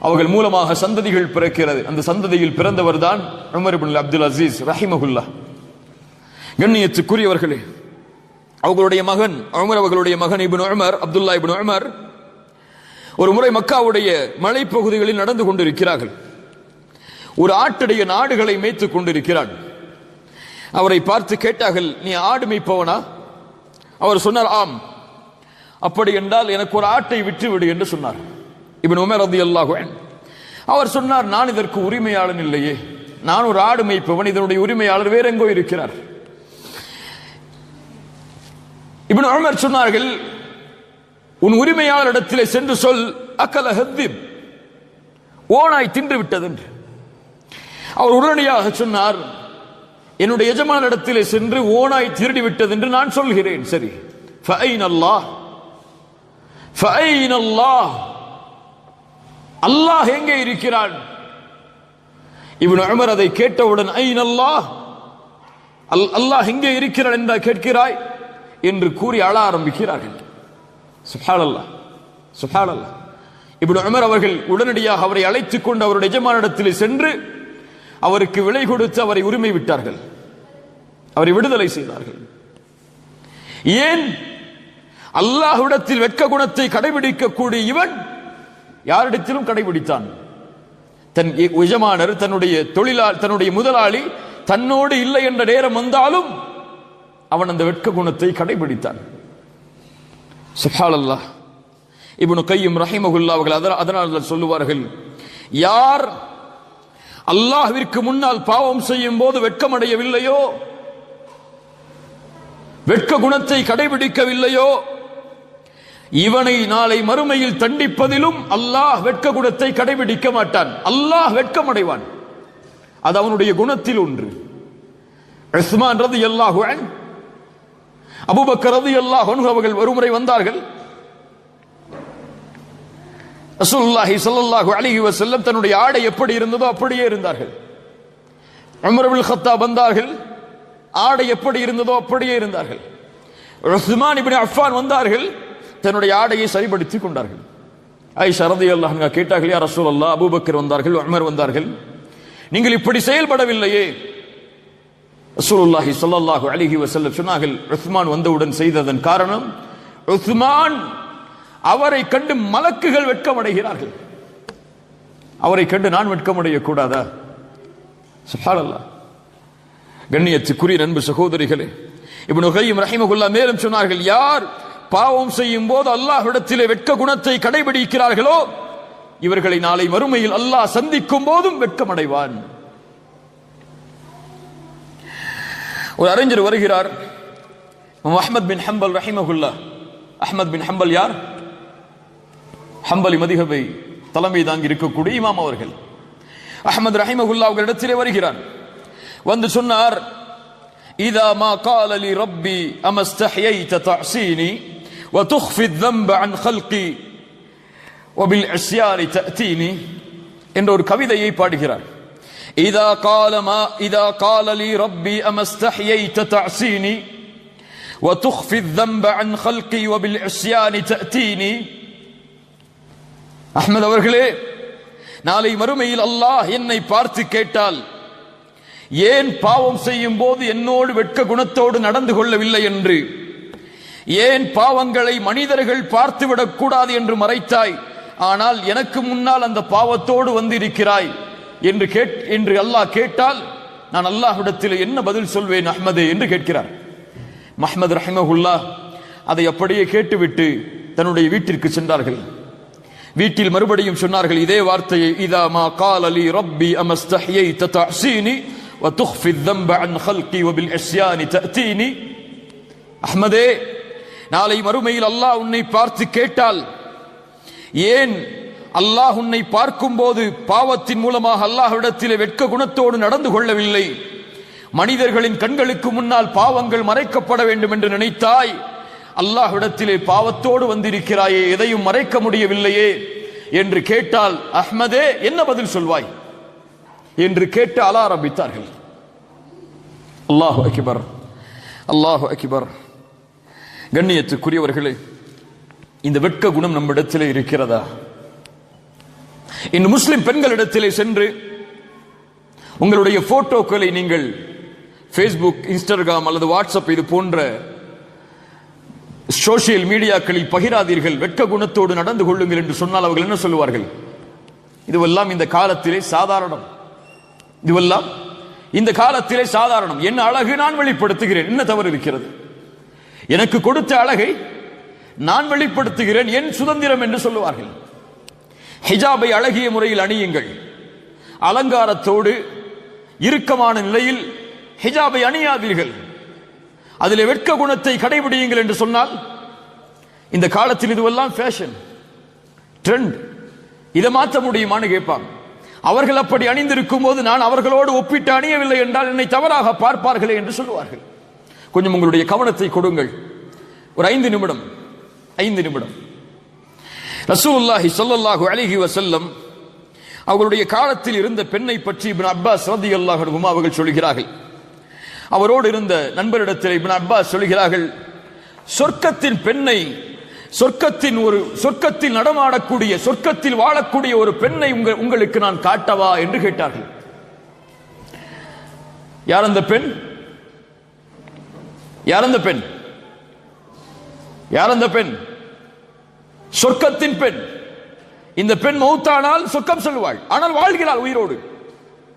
அவர்கள் மூலமாக சந்ததிகள் பிறக்கிறது. அந்த சந்ததியில் பிறந்தவர் தான் உமர் இப்னு அப்துல் அசீஸ் ரஹிமஹுல்லாஹ். கண்ணியத்துக்குரியவர்களே, அவர்களுடைய மகன் உமர் அவர்களுடைய மகன் இப்னு உமர், அப்துல்லா இப்னு உமர், ஒரு முறை மக்காவுடைய மலைப்பகுதிகளில் நடந்து கொண்டிருக்கிறார்கள். ஒரு ஆட்டுடைய நாடுகளை மேய்த்துக் கொண்டிருக்கிறார். அவரை பார்த்து கேட்டார்கள், நீ ஆடு மேய்ப்பவனா? அவர் சொன்னார், ஆம். அப்படி என்றால் எனக்கு ஒரு ஆட்டை விட்டுவிடு என்று சொன்னார். இப்னு உமர் ரலியல்லாஹு அன்ஹு அவர் சொன்னார், நான் இதற்கு உரிமையாளன் இல்லையே, நான் ஒரு ஆடு மேய்ப்பவன், இதனுடைய உரிமையாளர் வேற எங்கோ இருக்கிறார். இப்னு உமர் சொன்னார்கள், உன் உரிமையாளரிடத்திலே சென்று சொல், அக்கல ஹத்திப், ஓனாய் தின்று விட்டது என்று. அவர் உடனடியாக சொன்னார், என்னுடைய எஜமானிடத்திலே சென்று ஓனாய் திருடி விட்டது என்று நான் சொல்கிறேன். சரி, ஃபஐன் அல்லாஹ், ஃபஐன் அல்லாஹ், அல்லாஹ் எங்கே இருக்கிறான்? இப்னு உமர் அதை கேட்டவுடன், ஐன் அல்லாஹ், அல்லாஹ் எங்கே இருக்கிறான் என்றா கேட்கிறாய் என்று கூறி அழ ஆரம்பிக்கிறார்கள். சுப்ஹானல்லாஹ், சுப்ஹானல்லாஹ். இப்னு உமர் அவர்கள் உடனடியாக அவரை அழைத்துக் கொண்டு அவருடைய எஜமானிடத்தில் சென்று அவருக்கு விலை கொடுத்து அவரை உரிமை விட்டார்கள், அவரை விடுதலை செய்தார்கள். ஏன்? அல்லாஹ்விடத்தில் வெட்க குணத்தை கடைபிடிக்கக்கூடிய இவன் யாரிடத்திலும் கடைபிடித்தான். தன் எஜமானர், தன்னுடைய முதலாளி தன்னோடு இல்லை என்ற நேரம் வந்தாலும் அவன் அந்த வெட்க குணத்தை கடைபிடித்தான். சுப்ஹானல்லாஹ். இப்னு கையும் ரஹிமஹுல்லாஹ் அவர்கள் அதனால் சொல்லுவார்கள், யார் அல்லாஹ்விற்கு முன்னால் பாவம் செய்யும் போது வெட்கமடையவில்லையோ, வெட்க குணத்தை கடைபிடிக்கவில்லையோ, இவனை நாளை மறுமையில் தண்டிப்பதிலும் அல்லாஹ் வெட்க குணத்தை கடைபிடிக்க மாட்டான். அல்லாஹ் வெட்கமடைவான். அது அவனுடைய குணத்தில் ஒன்று. உஸ்மான் ரலியல்லாஹு அன்ஹு, அபூபக்கர் ரலியல்லாஹு அன்ஹு அவர்கள் ஒருமுறை வந்தார்கள். ரசூலுல்லாஹி ஸல்லல்லாஹு அலைஹி வஸல்லம் தன்னுடைய ஆடை எப்படி இருந்ததோ அப்படியே இருந்தார்கள். உமர் இப்னு கத்தாப் வந்தார்கள், ஆடை எப்படி இருந்ததோ அப்படியே இருந்தார்கள். உஸ்மான் இப்னு அஃபான் வந்தார்கள், தன்னுடைய ஆடையை சரிபடுத்திக் கொண்டார்கள். ஆயிஷா ரலியல்லாஹு அன்ஹா கேட்டார்கள், யா ரசூலல்லாஹ், அபூபக்கர் வந்தார்கள், உமர் வந்தார்கள், நீங்கள் இப்படி செயல்படவில்லையே. ரசூலுல்லாஹி ஸல்லல்லாஹு அலைஹி வஸல்லம் சொன்னார்கள், உஸ்மான் வந்தவுடன் செய்ததன் காரணம், உஸ்மான் அவரை கண்டு மலக்குகள் வெட்கமடைகிறார்கள், அவரை கண்டு நான் வெட்கமடைய கூடாதா? சுப்ஹானல்லாஹ். கண்ணியத்துக்குரிய அன்பு சகோதரிகளே, இப்னு கையும் ரஹிமஹுல்லாஹ் மேலும் சொன்னார்கள், யார் பாவம் செய்யும் போது அல்லாஹ்விடத்திலே வெட்க குணத்தை கடைபிடிக்கிறார்களோ, இவர்களை நாளை மறுமையில் அல்லாஹ் சந்திக்கும் போதும் வெட்கமடைவான். ஒரு அறிஞர் வருகிறார், அஹ்மத் பின் ஹம்பல் ரஹிமஹுல்லாஹ். அஹ்மத் பின் ஹம்பல் யார்? ஹம்பலி மதிஹபை தலைமை தாங்கி இருக்கக்கூடிய இமாம் அவர்கள். அஹ்மத் ரஹிமஹுல்லாஹ் அவர்களிடத்திலே வருகிறார். வந்து சொன்னார், இதா மா கால லி ரப்பி அமஸ்தஹயைத தஅஸீனி வ துக்ஃபி الذنب عن خلقي وبالعصيان تأتيني என்ற ஒரு கவிதையை பாடுகிறார். இதா கால லி ரப்பி அமஸ்தஹயைத தஅஸீனி வ துக்ஃபி الذنب عن خلقي وبالعصيان تأتيني. அஹ்மத் அவர்களே, நாளை மறுமையில் அல்லாஹ் என்னை பார்த்து கேட்டால், ஏன் பாவம் செய்யும் போது என்னோடு வெட்க குணத்தோடு நடந்து கொள்ளவில்லை என்று, ஏன் பாவங்களை மனிதர்கள் பார்த்துவிடக் கூடாது என்று மறைத்தாய், ஆனால் எனக்கு முன்னால் அந்த பாவத்தோடு வந்திருக்கிறாய் என்று அல்லாஹ் கேட்டால் நான் அல்லாஹ்விடத்தில் என்ன பதில் சொல்வேன் அஹ்மதே என்று கேட்கிறார். அஹ்மத் ரஹிமஹுல்லாஹ் அதை அப்படியே கேட்டுவிட்டு தன்னுடைய வீட்டிற்கு சென்றார்கள். வீட்டில் மறுபடியும் சொன்னார்கள் இதே வார்த்தையை, இதா மா கால லி ரப்பி அமஸ்தஹயைத தஅஸீனி வ துக்ஃபி الذنب عن خلقي وبالعصيان تأتيني. அஹ்மதே, நாளை மறுமையில் அல்லாஹ் உன்னை பார்த்து கேட்டால், ஏன் அல்லாஹ் உன்னை பார்க்கும் போது பாவத்தின் மூலமாக அல்லாஹ்விடத்திலே வெட்க குணத்தோடு நடந்து கொள்ளவில்லை, மனிதர்களின் கண்களுக்கு முன்னால் பாவங்கள் மறைக்கப்பட வேண்டும் என்று நினைத்தாய், அல்லாஹ்விடத்திலே பாவத்தோடு வந்திருக்கிறாயே, எதையும் மறைக்க முடியவில்லையே என்று கேட்டால், அஹ்மதே என்ன பதில் சொல்வாய் என்று கேட்டு அழ ஆரம்பித்தார்கள். அல்லாஹு அக்பர், அல்லாஹு அக்பர். கண்ணியத்துக்குரியவர்களே, இந்த வெட்க குணம் நம்மிடத்திலே இருக்கிறதா? இந்த முஸ்லிம் பெண்களிடத்திலே சென்று உங்களுடைய போட்டோக்களை நீங்கள் ஃபேஸ்புக், இன்ஸ்டாகிராம் அல்லது வாட்ஸ்அப் இது போன்ற சோசியல் மீடியாக்களில் பகிராதீர்கள், வெட்க குணத்தோடு நடந்து கொள்ளுங்கள் என்று சொன்னால் அவர்கள் என்ன சொல்லுவார்கள்? இதுவெல்லாம் இந்த காலத்திலே சாதாரணம், இதுவெல்லாம் இந்த காலத்திலே சாதாரணம். என் அழகு நான் வெளிப்படுத்துகிறேன், என்ன தவறு இருக்கிறது? எனக்கு கொடுத்த அழகை நான் வெளிப்படுத்துகிறேன், என் சுதந்திரம் என்று சொல்லுவார்கள். ஹிஜாபை அழகிய முறையில் அணியுங்கள், அலங்காரத்தோடு இறுக்கமான நிலையில் ஹிஜாபை அணியாதீர்கள், அதிலே வெட்க குணத்தை கடைபிடியுங்கள் என்று சொன்னால், இந்த காலத்தில் இதுவெல்லாம் ஃபேஷன், ட்ரெண்ட், இதை மாற்ற முடியுமான்னு கேட்பாங்க. அவர்கள் அப்படி அணிந்திருக்கும் போது நான் அவர்களோடு ஒப்பிட்டு அணியவில்லை என்றால் என்னை தவறாக பார்ப்பார்களே என்று சொல்லுவார்கள். கொஞ்சம் உங்களுடைய கவனத்தை கொடுங்கள். ஒரு 5 நிமிடம் ரசூலுல்லாஹி ஸல்லல்லாஹு அலைஹி வஸல்லம் அவர்களுடைய காலத்தில் இருந்த பெண்ணை பற்றி இப்னு அப்பாஸ் ரலியல்லாஹு அன்ஹு அவர்கள் சொல்கிறார்கள். அவரோடு இருந்த நண்பரிடத்தில் இப்னு அப்பாஸ் சொல்கிறார்கள், சொர்க்கத்தின் பெண்ணை, சொர்க்கத்தில் நடமாடக்கூடிய, சொர்க்கத்தில் வாழக்கூடிய ஒரு பெண்ணை உங்களுக்கு நான் காட்டவா என்று கேட்டார்கள். யார் அந்த பெண்? யார் அந்த பெண்? யார் அந்த பெண்? சொர்க்கத்தின் பெண். இந்த பெண் மௌத்தானால் சொர்க்கம் செல்வாள், ஆனால் வாழ்கிறாள் உயிரோடு.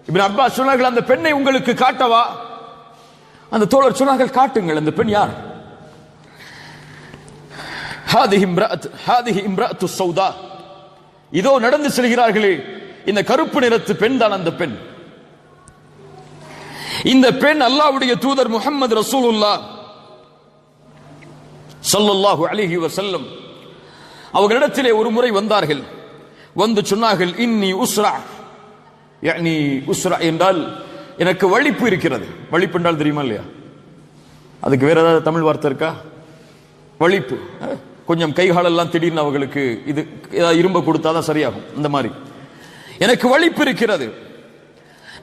இப்னு அப்பாஸ் சொன்னார்கள், அந்த பெண்ணை உங்களுக்கு காட்டவா? அந்த தோழர் சொன்னார்கள், காட்டுங்கள். அந்த பெண் யார்? ஹாதிஹி இம்ரஅத்து ஸௌதா, இதோ நடந்து செல்கிறார்களே இந்த கருப்பு நிறத்து பெண் தான் அந்த பெண். இந்த பெண் அல்லாஹ்வுடைய தூதர் முஹம்மது ரசூலுல்லாஹ் ஸல்லல்லாஹு அலைஹி வஸல்லம் அவர்களிடத்திலே ஒரு முறை வந்தார்கள். வந்து சொன்னார்கள், இன்னி உஸ்ரா, யானி உஸ்ரா என்றால் எனக்கு வலிப்பு இருக்கிறது. வலிப்பு என்றால் தெரியுமா இல்லையா? அதுக்கு வேற ஏதாவது தமிழ் வார்த்தை இருக்கா? வலிப்பு, கொஞ்சம் கைகாலெல்லாம் திடீர்னு அவர்களுக்கு இது ஏதாவது இரும்ப கொடுத்தாதான் சரியாகும். இந்த மாதிரி எனக்கு வலிப்பு இருக்கிறது.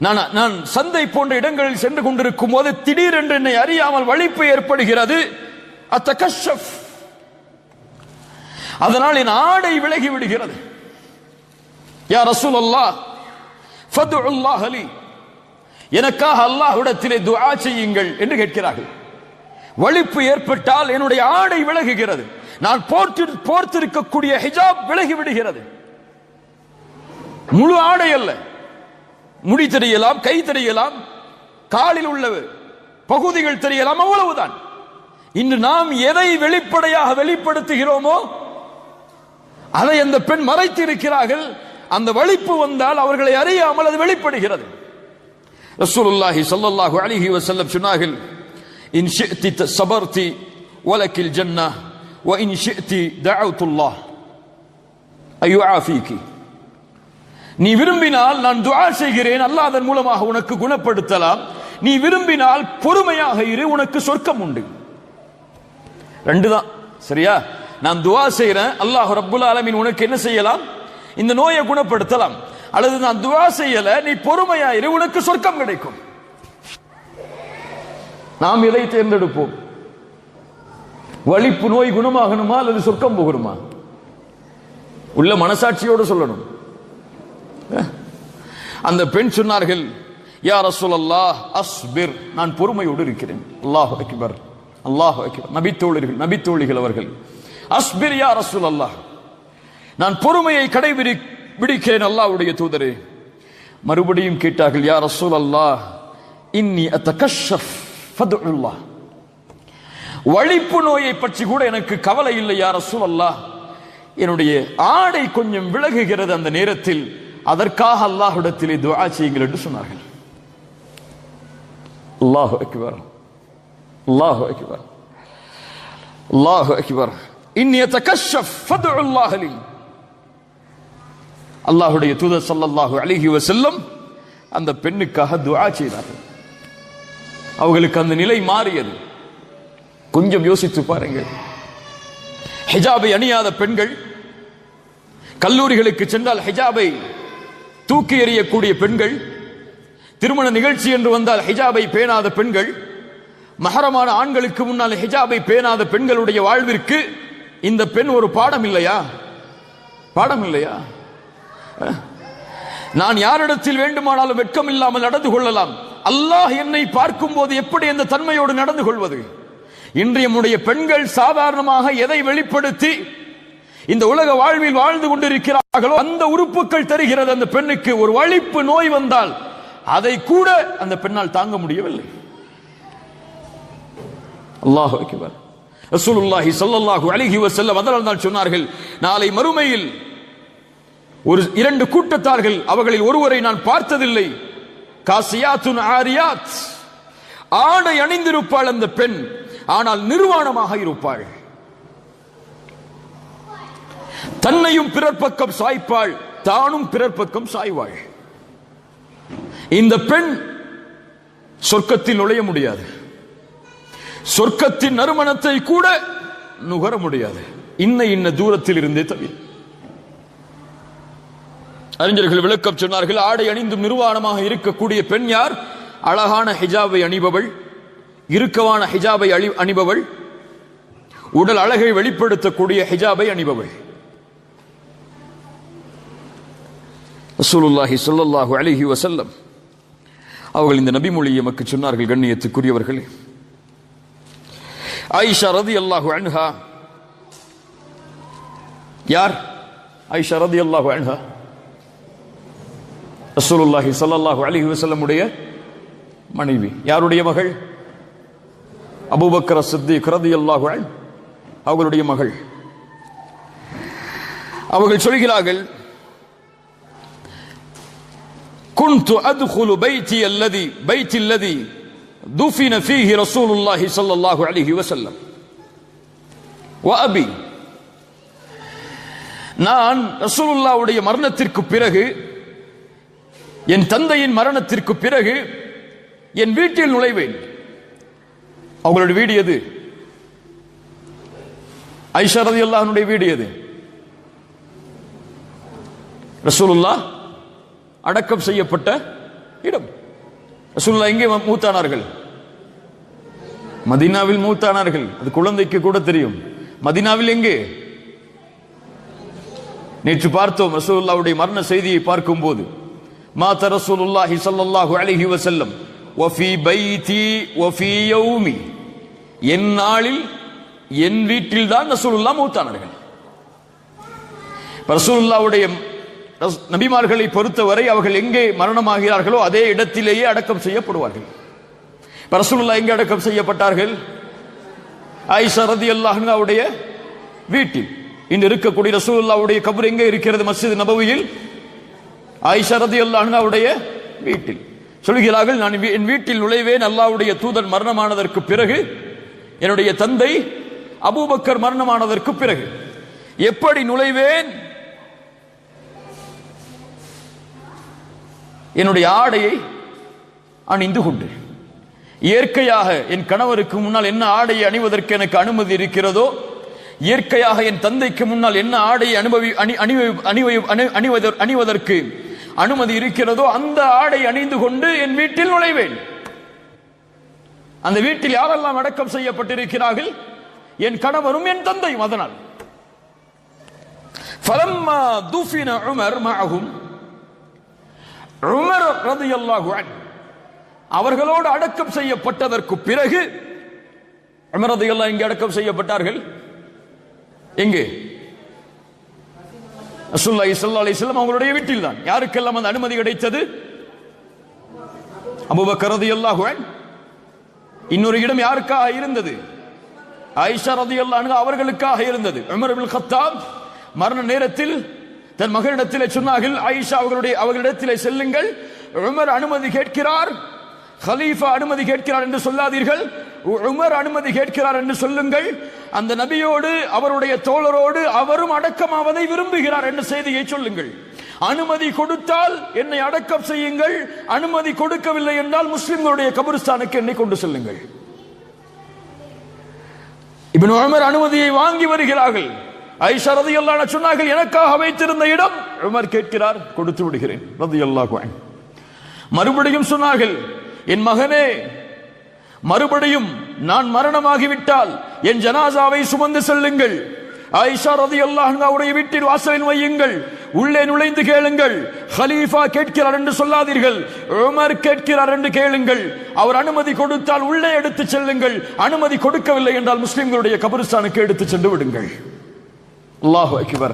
நான் சந்தை போன்ற இடங்களில் சென்று கொண்டிருக்கும் போது திடீரென்று என்னை அறியாமல் வலிப்பு ஏற்படுகிறது. அத்தகஷஃப், அதனால் என் ஆடை விலகி விடுகிறது. யா ரசூலல்லாஹ் ஃபதுல்லாஹ் லி, எனக்காக அல்லாஹ்விடத்திலே துஆ செய்யுங்கள் என்று கேட்கிறார்கள். வலிப்பு ஏற்பட்டால் என்னுடைய ஆடை விலகுகிறது, நான் போர்த்திருக்கக்கூடிய ஹிஜாப் விலகி விடுகிறது. முழு ஆடை அல்ல, முடி தெரியலாம், கை தெரியலாம், காலில் உள்ள பகுதிகள் தெரியலாம், அவ்வளவுதான். இன்று நாம் எதை வெளிப்படையாக வெளிப்படுத்துகிறோமோ அதை அந்த பெண் மறைத்து இருக்கிறார்கள். அந்த வலிப்பு வந்தால் அவர்களை அறியாமல் அது வெளிப்படுகிறது. ரசூலுல்லாஹி ஸல்லல்லாஹு அலைஹி வஸல்லம் சொன்னார்கள், இன் ஷி'தி ஸபர்தி வலக்கில் ஜன்னah வ இன் ஷி'தி தஅவுத்துல்லாஹ் அய்யுஆஃபீகி. நீ விரும்பினால் நான் துஆ செய்கிறேன், அல்லாஹ் அதன் மூலமாக உனக்கு குணப்படுத்தலாம். நீ விரும்பினால் பொறுமையாக இரு, உனக்கு சொர்க்கம் உண்டு. ரெண்டு தான், சரியா? நான் துஆ செய்றேன், அல்லாஹ் ரப்புல் ஆலமீன் உனக்கு என்ன செய்யலாம்? இந்த நோயை குணப்படுத்தலாம். அல்லது நான் துஆ செய்யல, நீ பொறுமையா இரு, உனக்கு சொர்க்கம் கிடைக்கும். நாம் எதை தேர்ந்தெடுப்போம்? வலிப்பு நோய் குணமாகணுமா அல்லது சொர்க்கம் போகணுமா? உள்ள மனசாட்சியோடு சொல்லணும். அந்த பெண் சொன்னார்கள், யா ரசூலல்லாஹ் அஸ்பிர், நான் பொறுமையோடு இருக்கிறேன். அல்லாஹு அக்பர், அல்லாஹு அக்பர். நபித்தோழிகள் அவர்கள், அஸ்பிர் யா ரசூலல்லாஹ், நான் பொறுமையை கடைபிடிக்கிறேன் அல்லாஹ்வுடைய தூதரே. மறுபடியும் கேட்டார்கள், யா ரசூலல்லாஹ் இன்னி அத்தகஷஃப் ஃபதுல்லாஹ், வலிப்பு நோயை பற்றி கூட எனக்கு கவலை இல்லை யா ரசூலல்லாஹ், என்னுடைய ஆடை கொஞ்சம் விலகுகிறது அந்த நேரத்தில், அதற்காக அல்லாஹ்விடத்திலே துஆ செய்யுங்கள் என்று சொன்னார்கள். அல்லாஹு அக்பர், அல்லாஹு அக்பர், அல்லாஹு அக்பர். இன்னி அத்தகஷஃப் ஃபதுல்லாஹ் லி, அல்லாஹ்வுடைய தூதர் ஸல்லல்லாஹு அலைஹி வஸல்லம் அந்த பெண்ணுக்காக துஆ செய்தார்கள். அவங்களுக்கு அந்த நிலை மாறியது. கொஞ்சம் யோசித்து பாருங்கள். ஹிஜாபை அணியாத பெண்கள், கல்லூரிகளுக்கு சென்றால் ஹிஜாபை தூக்கி எறியக்கூடிய பெண்கள், திருமண நிகழ்ச்சி என்று வந்தால் ஹிஜாபை பேணாத பெண்கள், மஹரமான ஆண்களுக்கு முன்னால் ஹிஜாபை பேணாத பெண்களுடைய வாழ்விற்கு இந்த பெண் ஒரு பாடம் இல்லையா? பாடம் இல்லையா? நான் யாரிடத்தில் வேண்டுமானாலும் வெட்கம் இல்லாமல் நடந்து கொள்ளலாம். அல்லாஹ் என்னை பார்க்கும் போது எப்படி அந்த தன்மையோடு நடந்து கொள்வது? இன்றைய நம்முடைய பெண்கள் சாதாரணமாக எதை வெளிப்படுத்தி இந்த உலக வாழ்வில் வாழ்ந்து கொண்டிருக்கிறார்களோ அந்த உறுப்புகள் தருகிறது அந்த பெண்ணுக்கு. ஒரு வலிப்பு நோய் வந்தால் அதை கூட அந்த பெண்ணால் தாங்க முடியவில்லை. அல்லாஹு அக்பர். ரசூலுல்லாஹி ஸல்லல்லாஹு அலைஹி வஸல்லம் அதனால் தான் சொன்னார்கள், நாளை மறுமையில் ஒரு இரண்டு கூட்டத்தார்கள், அவர்களில் ஒருவரை நான் பார்த்ததில்லை, காசியாத்துன் ஆரியாத், ஆடை அணிந்திருப்பாள் அந்த பெண், ஆனால் நிர்வாணமாக இருப்பாள். தன்னையும் பிறர் பக்கம் சாய்ப்பாள், தானும் பிறர் பக்கம் சாய்வாள். இந்த பெண் சொர்க்கத்தில் நுழைய முடியாது, சொர்க்கத்தின் நறுமணத்தை கூட நுகர முடியாது, இன்ன தூரத்தில் இருந்தே தவிர. அறிஞர்கள் விளக்கம் சொன்னார்கள், ஆடை அணிந்தும் நிர்வாணமாக இருக்கக்கூடிய பெண் யார்? அழகான ஹிஜாபை அணிபவள், இறுக்கமான ஹிஜாபை அணிபவள், உடல் அழகை வெளிப்படுத்தக்கூடிய ஹிஜாபை அணிபவள். ரசூலுல்லாஹி ஸல்லல்லாஹு அலைஹி வஸல்லம் அவர்கள் இந்த நபிமொழியை எமக்கு சொன்னார்கள். கண்ணியத்துக்குரியவர்களே, ஆயிஷா ரலியல்லாஹு அன்ஹா யார்? ஆயிஷா ரலியல்லாஹு அன்ஹா ரசூலுல்லாஹி ஸல்லல்லாஹு அலைஹி வஸல்லம் உடைய மனைவி. யாருடைய மகள்? அபூபக்கர் சித்திக் ரலியல்லாஹு அன்ஹு அவர்களுடைய மகள். அவர்கள் சொல்கிறார்கள், குன்து அத்குலு பைத்தி அல்லதி துஃபின ஃபீஹி ரசூலுல்லாஹி ஸல்லல்லாஹு அலைஹி வஸல்லம் வ அபி, நான் ரசூலுல்லாஹ்வுடைய மரணத்திற்கு பிறகு, என் தந்தையின் மரணத்திற்கு பிறகு என் வீட்டில் நுழைவேன். அவங்களுடைய வீடு எது? ஆயிஷா ரலியல்லாஹு அன்ஹா வீடு எது? ரசூலுல்லாஹ் அடக்கம் செய்யப்பட்ட இடம். ரசூலுல்லாஹ் எங்கே மூத்தானார்கள்? மதீனாவில் மூத்தானார்கள். அது குழந்தைக்கு கூட தெரியும். மதீனாவில் எங்கே? நேற்று பார்த்தோம் ரசூலுல்லாஹ்வுடைய மரண செய்தியை பார்க்கும்போது, மாத ரசூலுல்லாஹி ஸல்லல்லாஹு அலைஹி வஸல்லம் வ ஃபீ பைதி வ ஃபீ யௌமி, என் நாளில் என் வீட்டில் தான் ரசூலுல்லாஹ் மூத்தானார்கள். ரசூலுல்லாஹ்வுடைய நபிமார்களை பொறுத்தவரை அவர்கள் எங்கே மரணமாகிறார்களோ அதே இடத்திலேயே அடக்கம் செய்யப்படுவார்கள். ரசூலுல்லாஹ் எங்கே அடக்கம் செய்யப்பட்டார்கள்? ஆயிஷா ரலியல்லாஹு அன்ஹாவுடைய வீட்டில். இன்று இருக்கக்கூடிய ரசூலுல்லாஹ்வுடைய கபர் எங்கே இருக்கிறது? மஸ்ஜித் நபவியில் ஆயிஷா ரலியல்லாஹு அன்ஹாவுடைய வீட்டில். சொல்கிறார்கள், நான் என் வீட்டில் நுழைவேன் அல்லாஹ்வுடைய தூதர் மரணமானதற்கு பிறகு, என்னுடைய தந்தை அபூபக்கர் மரணமானதற்கு பிறகு. எப்படி நுழைவேன்? என்னுடைய ஆடையை அணிந்து கொண்டு, இயற்கையாக என் கணவருக்கு முன்னால் என்ன ஆடையை அணிவதற்கு எனக்கு அனுமதி இருக்கிறதோ, இயற்கையாக என் தந்தைக்கு முன்னால் என்ன ஆடையை அணிவதற்கு அனுமதி இருக்கிறதோ அந்த ஆடை அணிந்து கொண்டு என் வீட்டில் நுழைவேன். அந்த வீட்டில் யாரெல்லாம் அடக்கம் செய்யப்பட்டிருக்கிறார்கள்? என் கணவரும் என் தந்தையும். அதனால் ஃபலம்மா துஃபின உமர் மஅஹும், உமர் ரலியல்லாஹு அன்ஹு அவர்களோடு அடக்கம் செய்யப்பட்டதற்கு பிறகு, உமர் ரலியல்லாஹு இங்கே அடக்கம் செய்யப்பட்டார்கள். எங்கே? ரசூலுல்லாஹி ஸல்லல்லாஹு அலைஹி வஸல்லம் அவங்களுடைய வீட்டில் தான். யாருக்கெல்லாம் அந்த அனுமதி கிடைத்தது? அபூபக்கர் ரலியல்லாஹு அன்ஹு. இன்னொரு இடம் யாருக்காக இருந்தது? ஆயிஷா ரலியல்லாஹு அன்ஹா அவர்களுக்காக இருந்தது. உமர் இப்னு கத்தாப் மரண நேரத்தில் தன் மகனிடத்திலே சொன்னார்கள், ஆயிஷா அவர்களிடத்திலே செல்லுங்கள், உமர் அனுமதி கேட்கிறார், கலீஃபா அனுமதி கேட்கிறார் என்று சொல்லாதீர்கள், உமர் அனுமதி கேட்கிறார் என்று சொல்லுங்கள். அந்த நபியோடு அவருடைய தோழரோடு அவரும் அடக்கமாவதை விரும்புகிறார் என்ற செய்தியை சொல்லுங்கள். அனுமதி கொடுத்தால் என்னை அடக்கம் செய்யுங்கள், அனுமதி கொடுக்கவில்லை என்றால் முஸ்லிம்களுடைய கபரிஸ்தானுக்கு என்னை கொண்டு செல்லுங்கள். இப்னு உமர் அனுமதியை வாங்கி வருகிறார்கள். ஆயிஷா ரலியல்லாஹு அன்ஹா சொன்னார்கள், எனக்காக வைத்திருந்த இடம் உமர் கேட்கிறார், கொடுத்து விடுகிறேன் ரலியல்லாஹு அன்ஹு. மறுபடியும் சொன்னார்கள், என் மகனே, மறுபடியும் நான் மரணமாகிவிட்டால் என் ஜனாசாவை சுமந்து செல்லுங்கள், ஆயிஷா ரலியல்லாஹு அன்ஹாவுடைய வீட்டில் வாசலில் வையுங்கள், உள்ளே நுழைந்து கேளுங்கள், கலீஃபா கேட்கிறார் என்று சொல்லாதீர்கள், உமர் கேட்கிறார் என்று கேளுங்கள், அவர் அனுமதி கொடுத்தால் உள்ளே எடுத்து செல்லுங்கள், அனுமதி கொடுக்கவில்லை என்றால் முஸ்லிம்களுடைய கபரிஸ்தானுக்கு எடுத்து சென்று விடுங்கள். அல்லாஹு அக்பர்.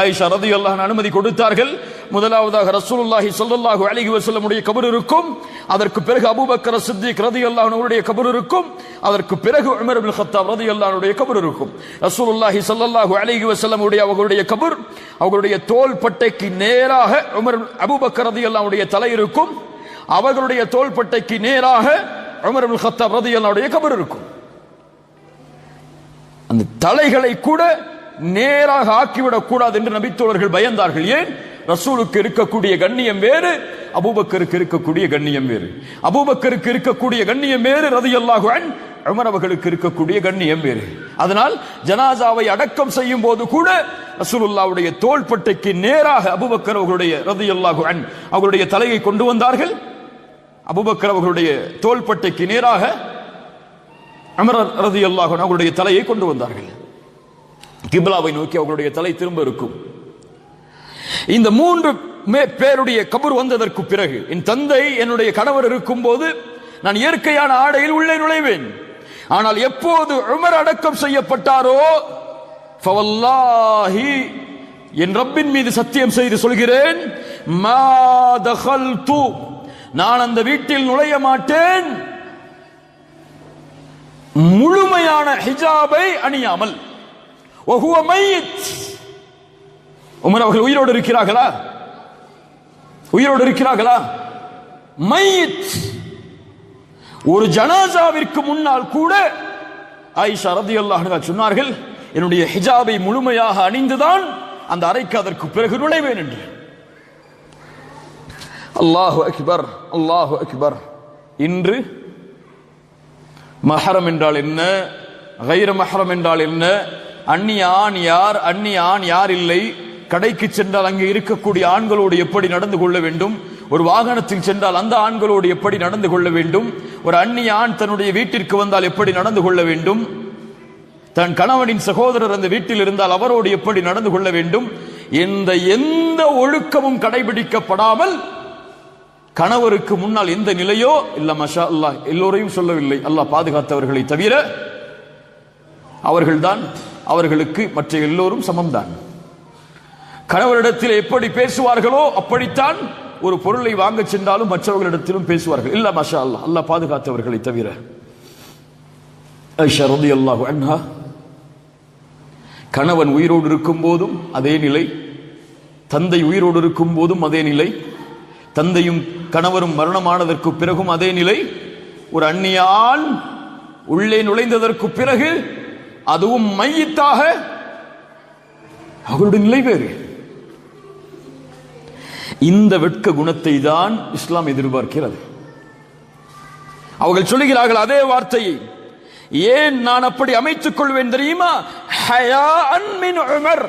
ஆயிஷா ரலியல்லாஹு அன்ஹா அனுமதி கொடுத்தார்கள். முதலாவதாக ரசூலுல்லாஹி ஸல்லல்லாஹு அலைஹி வஸல்லம் உடைய கபர் இருக்கும், அதற்கு பிறகு அபூபக்கர் சித்திக் ரலியல்லாஹு அன்ஹு உடைய கபர் இருக்கும், அதற்கு பிறகு உமர் இப்னு கத்தாப் ரலியல்லாஹு அன்ஹு உடைய கபர் இருக்கும். ரசூலுல்லாஹி ஸல்லல்லாஹு அலைஹி வஸல்லம் உடைய அவர்களுடைய கபர், அவர்களுடைய தோள்பட்டைக்கு நேராக அபூபக்கர் ரலியல்லாஹு அன்ஹு உடைய தலை இருக்கும், அவர்களுடைய தோள்பட்டைக்கு நேராக உமர் இப்னு கத்தாப் ரலியல்லாஹு அன்ஹு உடைய கபர் இருக்கும். அந்த தலைகளை கூட நேராக ஆக்கிவிடக் கூடாது என்று நபித்தோழர்கள் பயந்தார்கள். ஏன்? ரசூலுக்கு இருக்கக்கூடிய கண்ணியம் வேறு, அபூபக்கருக்கு இருக்கக்கூடிய கண்ணியம் வேறு. அபூபக்கருக்கு இருக்கக்கூடிய கண்ணியம் வேறு, ரலியல்லாஹு அன்ஹு. உமர் அவர்களுக்கு இருக்கக்கூடிய கண்ணியம் வேறு. அதனால் ஜனாசாவை அடக்கம் செய்யும் போது கூட ரசூலுல்லாஹ்வுடைய தோள்பட்டைக்கு நேராக அபூபக்கர் அவர்களுடைய ரலியல்லாஹு அன்ஹு அவர்களுடைய தலையை கொண்டு வந்தார்கள். அபூபக்கர் அவர்களுடைய தோள்பட்டைக்கு நேராக உமர் ரலியல்லாஹு அன்ஹு அவர்களுடைய தலையை கொண்டு வந்தார்கள். கிப்லாவை நோக்கி அவர்களுடைய தலை திரும்ப இருக்கும். இந்த மூன்று பேருடைய கபர் வந்ததற்கு பிறகு, என் தந்தை என்னுடைய கணவர் இருக்கும் போது நான் இயற்கையான ஆடையில் உள்ளே நுழைவேன். ஆனால் எப்போது உமர் அடக்கம் செய்யப்பட்டாரோ, ஃபவல்லாஹி, என் ரப்பின் மீது சத்தியம் செய்து சொல்கிறேன், மா தகல்து, நான் அந்த வீட்டில் நுழைய மாட்டேன் முழுமையான ஹிஜாபை அணியாமல். وهو ميت உமர் அவர்கள் உயிரோடு இருக்கிறார்களா? உயிரோடு இருக்கிறார்களா? மையத். ஒரு ஜனாசாவிற்கு முன்னால் கூட ஆயிஷா ரலியல்லாஹு அன்ஹா சொன்னார்கள், என்னுடைய ஹிஜாபை முழுமையாக அணிந்துதான் அந்த அறைக்கு அதற்கு பிறகு நுழைவேன் என்று. அல்லாஹு அக்பர், அல்லாஹு அக்பர். இன்று மஹரம் என்றால் என்ன, கைர மஹரம் என்றால் என்ன, அந்நிய ஆண் யார், அந்நிய ஆண் யார் இல்லை, கடைக்கு சென்றால் அங்கே இருக்கக்கூடிய ஆண்களோடு எப்படி நடந்து கொள்ள வேண்டும், ஒரு வாகனத்தில் சென்றால் அந்த ஆண்களோடு எப்படி நடந்து கொள்ள வேண்டும், ஒரு அந்நிய ஆண் தன்னுடைய வீட்டிற்கு வந்தால் எப்படி நடந்து கொள்ள வேண்டும், தன் கணவனின் சகோதரர் அந்த வீட்டில் இருந்தால் அவரோடு எப்படி நடந்து கொள்ள வேண்டும், எந்த ஒழுக்கமும் கடைபிடிக்கப்படாமல் கணவருக்கு முன்னால் எந்த நிலையோ இல்ல, மஷா அல்லாஹ், எல்லோரையும் சொல்லவில்லை, அல்லாஹ் பாதுகாத்தவர்களை தவிர அவர்கள்தான், அவர்களுக்கு மற்ற எல்லோரும் சமம்தான். கணவரிடத்தில் எப்படி பேசுவார்களோ அப்படித்தான் ஒரு பொருளை வாங்க சென்றாலும் மற்றவர்களிடத்திலும் பேசுவார்கள். இல்ல, மஷா அல்லாஹ், அல்லாஹ் பாதுகாத்தவர்களை தவிர. ஆயிஷா ரலியல்லாஹு அன்ஹா கணவன் உயிரோடு இருக்கும் போதும் அதே நிலை, தந்தை உயிரோடு இருக்கும் போதும் அதே நிலை, தந்தையும் கணவரும் மரணமானதற்கு பிறகும் அதே நிலை, ஒரு அந்நிய ஆண் உள்ளே நுழைந்ததற்கு பிறகு அதுவும் மையத்தாக அவருடைய நிலை வேறு. இந்த வெட்க குணத்தை தான் இஸ்லாம் எதிர்பார்க்கிறது. அவர்கள் சொல்லுகிறார்கள் அதே வார்த்தையை. ஏன் நான் அப்படி அமைத்துக் கொள்வேன் தெரியுமா? ஹயாஅன் மின் உமர்,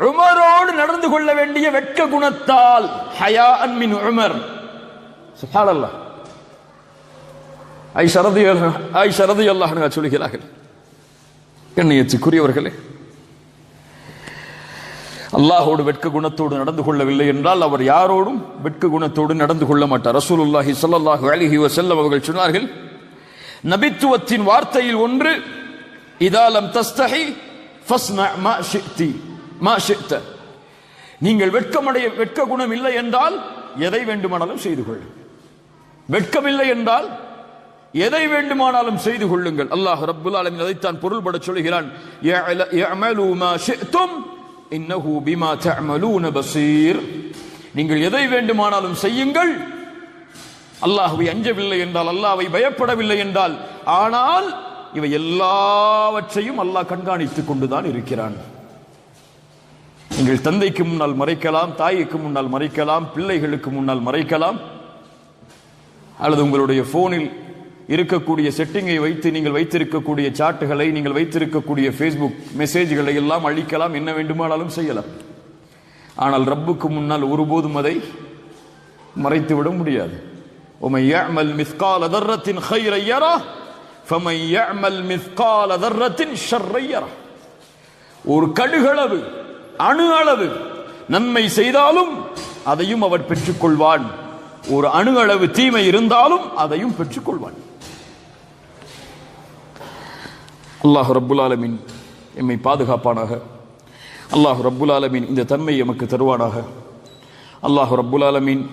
உமரோடு நடந்து கொள்ள வேண்டிய வெட்க குணத்தால். ஹயாஅன் மின் உமர். சுப்ஹானல்லாஹ். ஆயிஷா ரலியல்லாஹு அன்ஹா சொல்கிறார்கள், கண்ணியத்துக்குரியவர்களே, அல்லாஹோடு வெட்க குணத்தோடு நடந்து கொள்ளவில்லை என்றால் அவர் யாரோடும் வெட்க குணத்தோடு நடந்து கொள்ள மாட்டார். ரசூலுல்லாஹி ஸல்லல்லாஹு அலைஹி வஸல்லம் அவர்கள் சொன்னார்கள், நபித்துவத்தின் வார்த்தையில் ஒன்று, இதா லம் தஸ்தஹி ஃபஸ்னா மா ஷி'தி மா ஷி'த. நீங்கள் வெட்க குணம் இல்லை என்றால் எதை வேண்டுமானாலும் செய்து கொள். வெட்கமில்லை என்றால் எதை வேண்டுமானாலும் செய்து கொள்ளுங்கள். அல்லாஹ் ரப்புல் ஆலமீன் அதைத்தான் பொருள்பட சொல்கிறான், யஅமலு மா ஷி'தும் இன்னஹு பிமா தஅமலூன பஸீர். நீங்கள் எதை வேண்டுமானாலும் செய்யுங்கள். அல்லாஹ்வை அஞ்சவில்லை என்றால், அல்லாஹ்வை பயப்படவில்லை என்றால், ஆனால் இவை எல்லாவற்றையும் அல்லாஹ் கண்காணித்துக் கொண்டுதான் இருக்கிறான். நீங்கள் தந்தைக்கு முன்னால் மறைக்கலாம், தாய்க்கு முன்னால் மறைக்கலாம், பிள்ளைகளுக்கு முன்னால் மறைக்கலாம், அல்லது உங்களுடைய போனில் இருக்கக்கூடிய செட்டிங்கை வைத்து நீங்கள் வைத்திருக்கக்கூடிய சாட்டுகளை, நீங்கள் வைத்திருக்கக்கூடிய ஃபேஸ்புக் மெசேஜ்களை எல்லாம் அழிக்கலாம், என்ன வேண்டுமானாலும் செய்யலாம். ஆனால் ரப்புக்கு முன்னால் ஒருபோதும் அதை மறைத்துவிட முடியாது. وَمَنْ يَعْمَلْ مِثْقَالَ ذَرَّةٍ خَيْرًا يَرَهُ فَمَنْ يَعْمَلْ مِثْقَالَ ذَرَّةٍ شَرًّا يَرَهُ. ஒரு கடுகளவு, அணு அளவு நன்மை செய்தாலும் அதையும் அவர் பெற்றுக்கொள்வான். ஒரு அணு அளவு தீமை இருந்தாலும் அதையும் பெற்றுக்கொள்வான். அல்லாஹ் ரப்புல் ஆலமீன் எம்மை பாதுகாப்பானாக. அல்லாஹ் ரப்புல் ஆலமீன் இந்த தன்மை எமக்கு தருவானாக. அல்லாஹ் ரப்புல் ஆலமீன்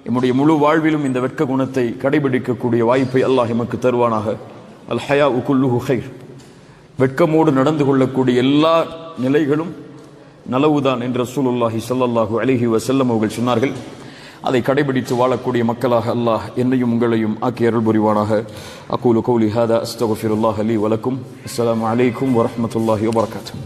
எம்முடைய முழு வாழ்விலும் இந்த வெட்க குணத்தை கடைபிடிக்கக்கூடிய வாய்ப்பை அல்லாஹ் எமக்கு தருவானாக. அல் ஹயாஉ குல்லுஹு கைர். வெட்கமோடு நடந்து கொள்ளக்கூடிய எல்லா நிலைகளும் நலவுதான் என்று ரசூலுல்லாஹி ஸல்லல்லாஹு அலைஹி வஸல்லம் அவர்கள் சொன்னார்கள். அதை கடைபிடித்து வாழக்கூடிய மக்களாக அல்லாஹ் என்னையும் உங்களையும் ஆக்கி அருள் புரிவானாக. அகூலு கௌலி ஹாதா அஸ்தக்ஃபிருல்லாஹ லீ வலக்கும். அஸ்ஸலாமு அலைக்கும் வரஹ்மத்துல்லாஹி வபரகாத்துஹு.